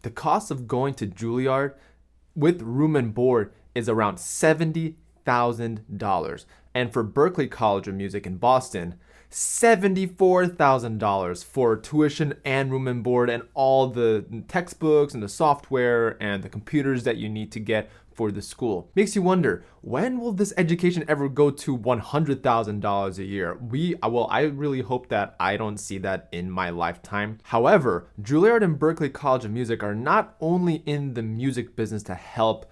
The cost of going to Juilliard with room and board is around $70,000. And for Berklee College of Music in Boston, $74,000 for tuition and room and board and all the textbooks and the software and the computers that you need to get for the school. Makes you wonder, when will this education ever go to $100,000 a year? I really hope that I don't see that in my lifetime. However, Juilliard and Berklee College of Music are not only in the music business to help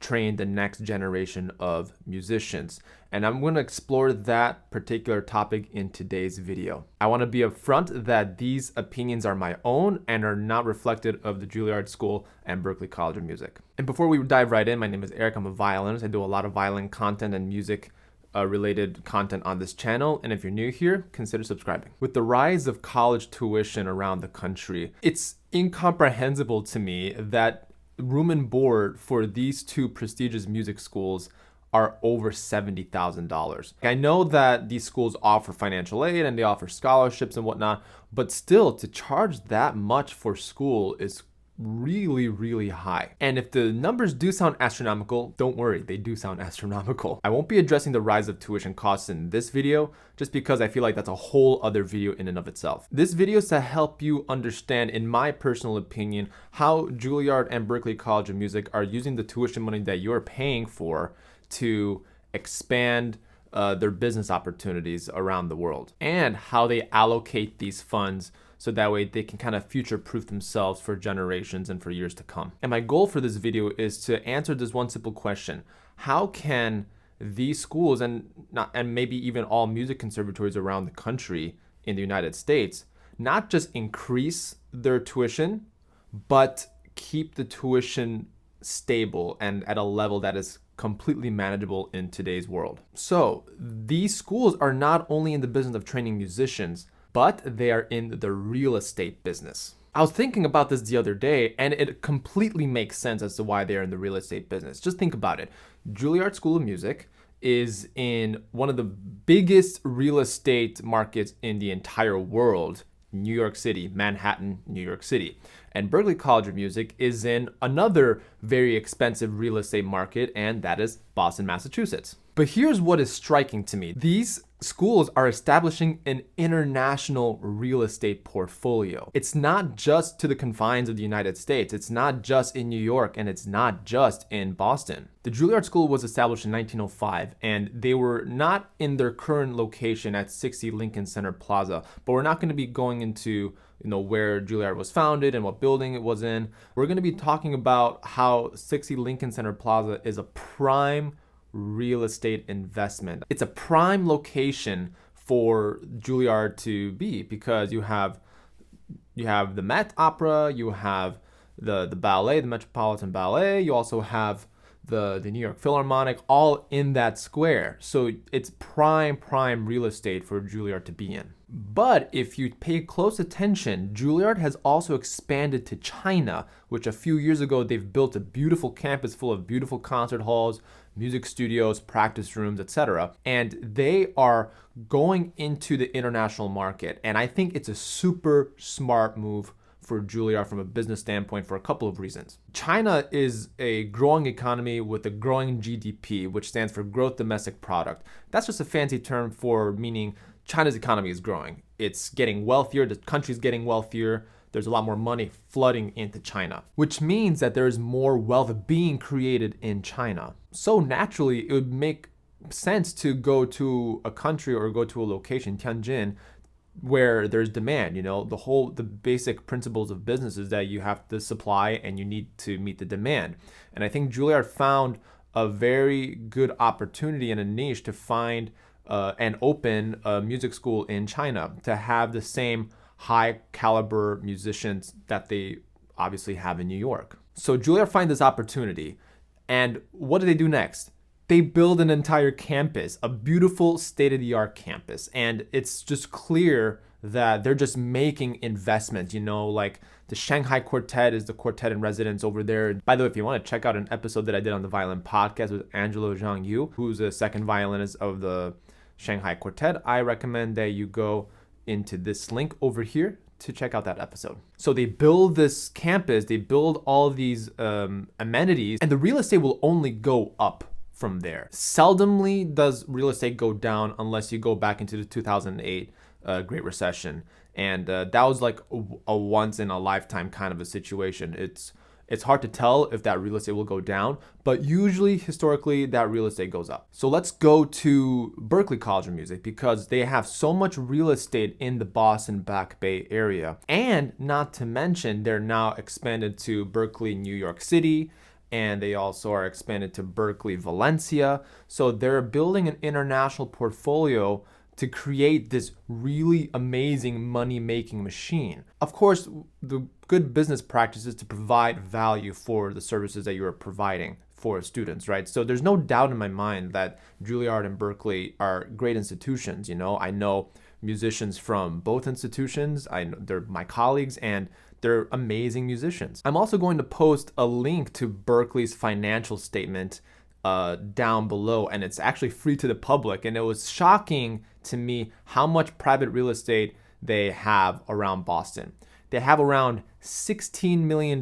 train the next generation of musicians. And I'm going to explore that particular topic in today's video. I want to be upfront that these opinions are my own and are not reflective of the Juilliard School and Berklee College of Music. And before we dive right in, my name is Eric. I'm a violinist. I do a lot of violin content and music related content on this channel. And if you're new here, consider subscribing. With the rise of college tuition around the country, it's incomprehensible to me that room and board for these two prestigious music schools are over $70,000. I know that these schools offer financial aid and they offer scholarships and whatnot, but still to charge that much for school is really, really high. And if the numbers do sound astronomical, don't worry, they do sound astronomical. I won't be addressing the rise of tuition costs in this video, just because I feel like that's a whole other video in and of itself. This video is to help you understand, in my personal opinion, how Juilliard and Berklee College of Music are using the tuition money that you're paying for to expand their business opportunities around the world, and how they allocate these funds so that way they can kind of future-proof themselves for generations and for years to come. And my goal for this video is to answer this one simple question: how can these schools and maybe even all music conservatories around the country in the United States not just increase their tuition, but keep the tuition stable and at a level that is completely manageable in today's world? So these schools are not only in the business of training musicians, but they are in the real estate business. I was thinking about this the other day, and it completely makes sense as to why they're in the real estate business. Just think about it. Juilliard School of Music is in one of the biggest real estate markets in the entire world, New York City, Manhattan, New York City. And Berklee College of Music is in another very expensive real estate market, and that is Boston, Massachusetts. But here's what is striking to me. These schools are establishing an international real estate portfolio. It's not just to the confines of the United States. It's not just in New York, and it's not just in Boston. The Juilliard School was established in 1905, and they were not in their current location at 60 Lincoln Center Plaza. But we're not going to be going into where Juilliard was founded and what building it was in. We're going to be talking about how 60 Lincoln Center Plaza is a prime real estate investment. It's a prime location for Juilliard to be, because you have the Met Opera, you have the ballet, the Metropolitan Ballet, you also have the New York Philharmonic, all in that square. So it's prime real estate for Juilliard to be in. But if you pay close attention, Juilliard has also expanded to China, which a few years ago they've built a beautiful campus full of beautiful concert halls, music studios, practice rooms, etc. And they are going into the international market. And I think it's a super smart move for Juilliard from a business standpoint for a couple of reasons. China is a growing economy with a growing GDP, which stands for Gross Domestic Product. That's just a fancy term for meaning China's economy is growing. It's getting wealthier, the country's getting wealthier, there's a lot more money flooding into China, which means that there's more wealth being created in China. So naturally, it would make sense to go to a country or go to a location, Tianjin, where there's demand. The basic principles of business is that you have the supply and you need to meet the demand. And I think Juilliard found a very good opportunity and a niche to find and open a music school in China to have the same high caliber musicians that they obviously have in New York. So Juilliard find this opportunity, and what do they do next? They build an entire campus, a beautiful state-of-the-art campus, and it's just clear that they're just making investments. Like the Shanghai Quartet is the quartet in residence over there. By the way, if you want to check out an episode that I did on the Violin Podcast with Angelo Zhang Yu, who's a second violinist of the Shanghai Quartet, I recommend that you go into this link over here to check out that episode. So they build this campus, they build all of these amenities, and the real estate will only go up from there. Seldomly does real estate go down unless you go back into the 2008 Great Recession. And that was like a once in a lifetime kind of a situation. It's hard to tell if that real estate will go down, but usually historically that real estate goes up. So let's go to Berklee College of Music because they have so much real estate in the Boston Back Bay area. And not to mention, they're now expanded to Berkeley, New York City, and they also are expanded to Berkeley, Valencia. So they're building an international portfolio to create this really amazing money-making machine. Of course, the good business practice is to provide value for the services that you are providing for students, right? So there's no doubt in my mind that Juilliard and Berklee are great institutions. I know musicians from both institutions. They're my colleagues and they're amazing musicians. I'm also going to post a link to Berklee's financial statement down below, and it's actually free to the public. And it was shocking to me how much private real estate they have around Boston. They have around $16 million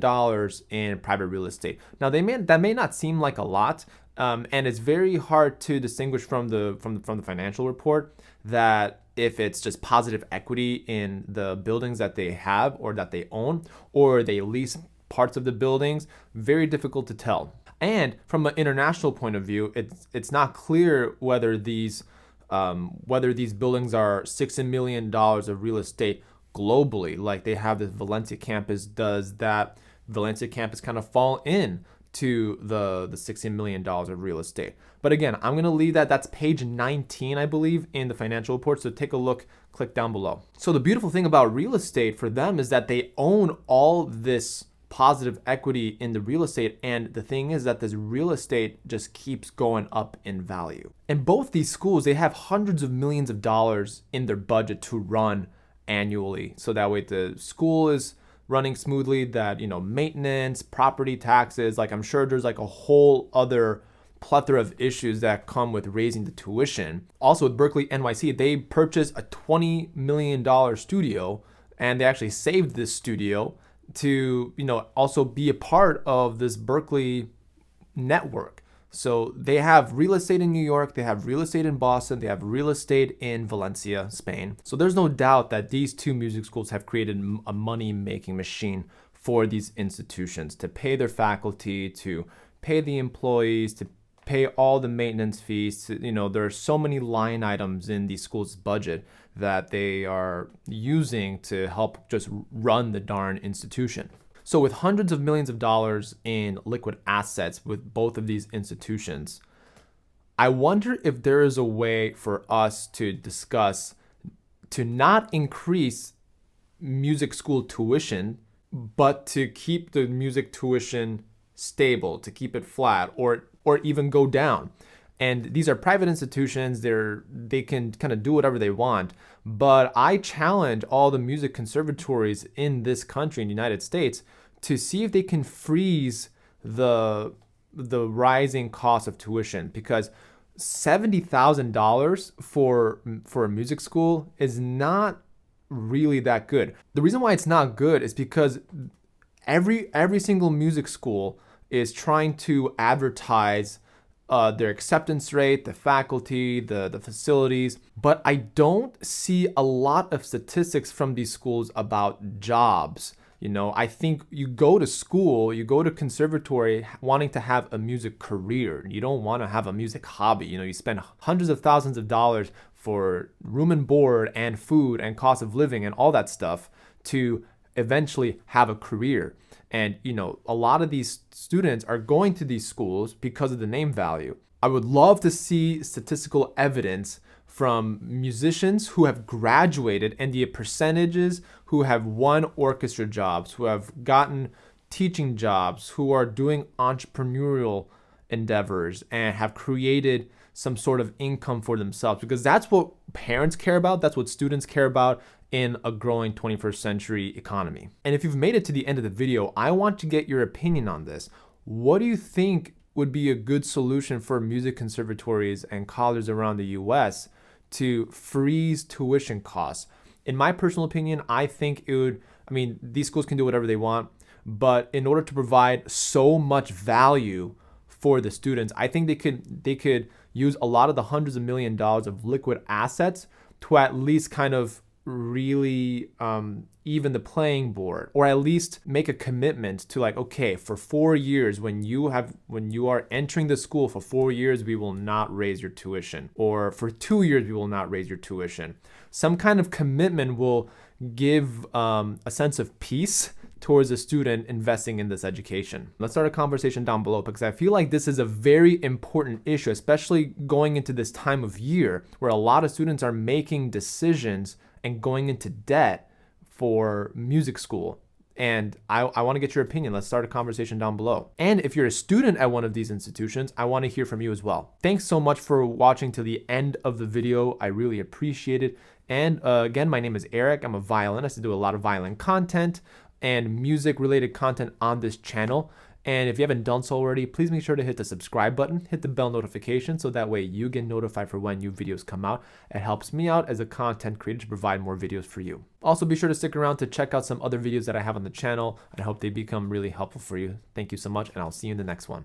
in private real estate. Now that may not seem like a lot, and it's very hard to distinguish from the financial report that if it's just positive equity in the buildings that they have or that they own, or they lease parts of the buildings. Very difficult to tell. And from an international point of view, it's not clear whether these buildings are $16 million of real estate globally. Like they have this Valencia campus. Does that Valencia campus kind of fall in to the $16 million of real estate? But again, I'm going to leave that. That's page 19, I believe, in the financial report. So take a look, click down below. So the beautiful thing about real estate for them is that they own all this positive equity in the real estate, and the thing is that this real estate just keeps going up in value. And both these schools, they have hundreds of millions of dollars in their budget to run annually, so that way the school is running smoothly, that maintenance, property taxes, like I'm sure there's like a whole other plethora of issues that come with raising the tuition. Also with Berklee NYC, they purchased a $20 million studio, and they actually saved this studio to also be a part of this Berklee network. So they have real estate in New York, they have real estate in Boston, they have real estate in Valencia, Spain. So there's no doubt that these two music schools have created a money-making machine for these institutions to pay their faculty, to pay the employees, to pay all the maintenance fees. There are so many line items in these schools' budget that they are using to help just run the darn institution. So with hundreds of millions of dollars in liquid assets with both of these institutions, I wonder if there is a way for us to discuss to not increase music school tuition, but to keep the music tuition stable, to keep it flat, or even go down. And these are private institutions. They can kind of do whatever they want. But I challenge all the music conservatories in this country, in the United States, to see if they can freeze the rising cost of tuition, because $70,000 for a music school is not really that good. The reason why it's not good is because every single music school is trying to advertise their acceptance rate, the faculty, the facilities, but I don't see a lot of statistics from these schools about jobs. I think you go to school, you go to conservatory wanting to have a music career. You don't want to have a music hobby. You spend hundreds of thousands of dollars for room and board and food and cost of living and all that stuff to eventually have a career. And, a lot of these students are going to these schools because of the name value. I would love to see statistical evidence from musicians who have graduated and the percentages who have won orchestra jobs, who have gotten teaching jobs, who are doing entrepreneurial endeavors and have created some sort of income for themselves, because that's what parents care about. That's what students care about in a growing 21st century economy. And if you've made it to the end of the video, I want to get your opinion on this. What do you think would be a good solution for music conservatories and colleges around the US to freeze tuition costs? In my personal opinion, I think it would, I mean, these schools can do whatever they want, but in order to provide so much value for the students, I think they could use a lot of the hundreds of million dollars of liquid assets to at least kind of really even the playing board, or at least make a commitment to like, okay, for 4 years, when you are entering the school for 4 years, we will not raise your tuition, or for 2 years we will not raise your tuition. Some kind of commitment will give a sense of peace towards a student investing in this education. Let's start a conversation down below, because I feel like this is a very important issue, especially going into this time of year where a lot of students are making decisions and going into debt for music school. And I want to get your opinion. Let's start a conversation down below. And if you're a student at one of these institutions, I want to hear from you as well. Thanks so much for watching to the end of the video. I really appreciate it. And again, my name is Eric. I'm a violinist. I do a lot of violin content and music related content on this channel. And if you haven't done so already, please make sure to hit the subscribe button, hit the bell notification, so that way you get notified for when new videos come out. It helps me out as a content creator to provide more videos for you. Also, be sure to stick around to check out some other videos that I have on the channel. I hope they become really helpful for you. Thank you so much, and I'll see you in the next one.